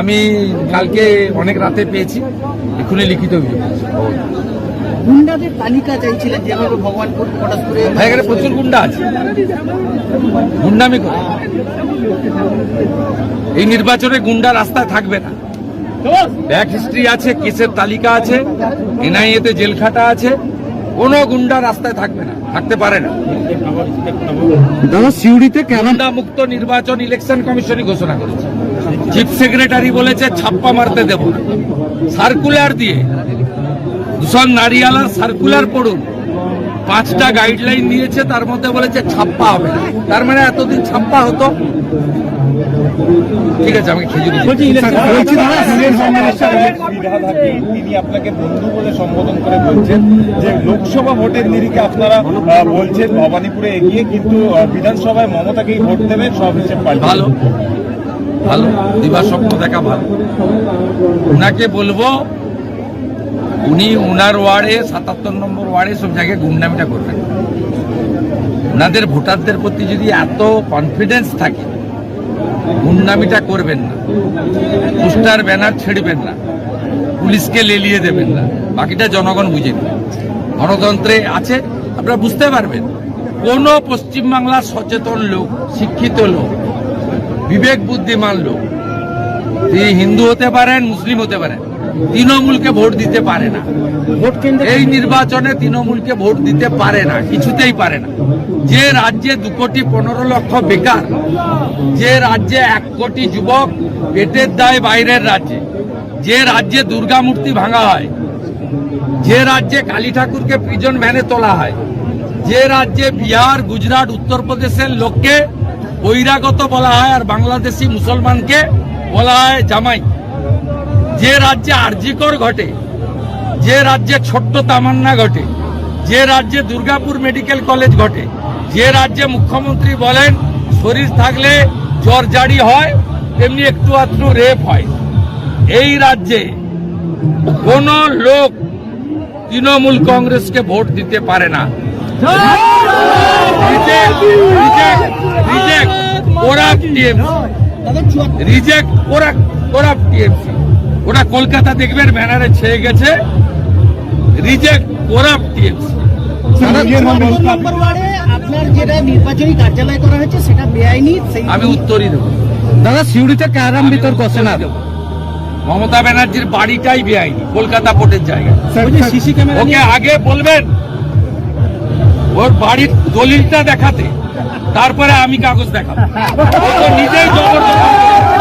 আমি কালকে অনেক রাতে পেয়েছি, এক্ষুনি লিখিত অভিযোগ। গুন্ডাদের তালিকা চাইছিলেন যেভাবে ভগবানপুর পটাশপুরে এখানে প্রচুর গুন্ডা আছে, গুন্ডামি করে। এই নির্বাচনে গুন্ডা রাস্তায় থাকবে না। ব্যাক হিস্ট্রি আছে, কেসের তালিকা আছে, এনআইএতে জেল খাটা আছে। কোন গুন্ডা রাস্তায় থাকবে না, থাকতে পারে না। দাদা সিউড়িতে গুন্ডা মুক্ত নির্বাচন ইলেকশন কমিশনই ঘোষণা করেছে। চিফ সেক্রেটারি বলেছে ছাপ্পা মারতে দেব না। সার্কুলার দিয়ে দূষণ নারিয়ালার সার্কুলার পড়ুন, 5টা গাইডলাইন দিয়েছে, তার মধ্যে বলেছে ছাপ্পা হবে না। তার মানে এতদিন ছাপ্পা হতো। ঠিক আছে, আমাকে খেজুরি তিনি আপনাকে বন্ধু বলে সম্বোধন করে বলছেন যে লোকসভা ভোটের নিরিখে আপনারা বলছেন ভবানীপুরে এগিয়ে, কিন্তু বিধানসভায় মমতাকেই ভোট দেবেন, সব হিসেব ভালো ভালো দিবা স্বপ্ন দেখা ভালো। উনাকে বলবো উনি উনার ওয়ার্ডে 77 নম্বর ওয়ার্ডে সব জায়গায় গুন্ডামিটা করবেন। উনাদের ভোটারদের প্রতি যদি এত কনফিডেন্স থাকে, গুন্ডামিটা করবেন না, পোস্টার ব্যানার ছেড়বেন না, পুলিশকে লেলিয়ে দেবেন না। বাকিটা জনগণ বুঝে নেবে। গণতন্ত্রে আছে, আপনারা বুঝতে পারবেন। কোন পশ্চিমবাংলার সচেতন লোক, শিক্ষিত লোক, বিবেক বুদ্ধিমান লোক, তিনি হিন্দু হতে পারেন, মুসলিম হতে পারেন, তৃণমূলকে ভোট দিতে পারে না। এই নির্বাচনে তৃণমূলকে ভোট দিতে পারে না, কিছুতেই পারে না। যে রাজ্যে 2,15,00,000 বেকার, যে রাজ্যে 1 কোটি যুবক পেটের দায় বাইরের রাজ্যে, যে রাজ্যে দুর্গা মূর্তি ভাঙা হয়, যে রাজ্যে কালী ঠাকুরকে প্রিজন ভ্যানে তোলা হয়, যে রাজ্যে বিহার, গুজরাট, উত্তরপ্রদেশের লোককে বহিরাগত বলা হয় আর বাংলাদেশি মুসলমানকে বলা হয় জামাই, যে রাজ্যে আরজিকর ঘটে, যে রাজ্যে ছোট্ট তামান্না ঘটে, যে রাজ্যে দুর্গাপুর মেডিকেল কলেজ ঘটে, যে রাজ্যে মুখ্যমন্ত্রী বলেন শরীর থাকলে জ্বর জারি হয়, তেমনি একটু আধটু রেপ হয়, এই রাজ্যে কোন লোক তৃণমূল কংগ্রেসকে ভোট দিতে পারে না। ওটা কলকাতা দেখবেন ব্যানারে ছেয়ে গেছে, রিজেক্ট করাপ্ট টিএমসি। আপনার যেটা নির্বাচনী কার্যালয় করা হয়েছে সেটা বেআইনি, আমি উত্তরই দেবো। দাদা সিউড়িতে ক্যারাম বিতর্ক আছে না? মমতা ব্যানার্জির বাড়িটাই বেআইনি, কলকাতা পোর্টের জায়গায়। ওকে আগে বলবেন ওর বাড়ির দলিলটা দেখাতে, তারপরে আমি কাগজ দেখাবো। নিজেই জবরদস্তি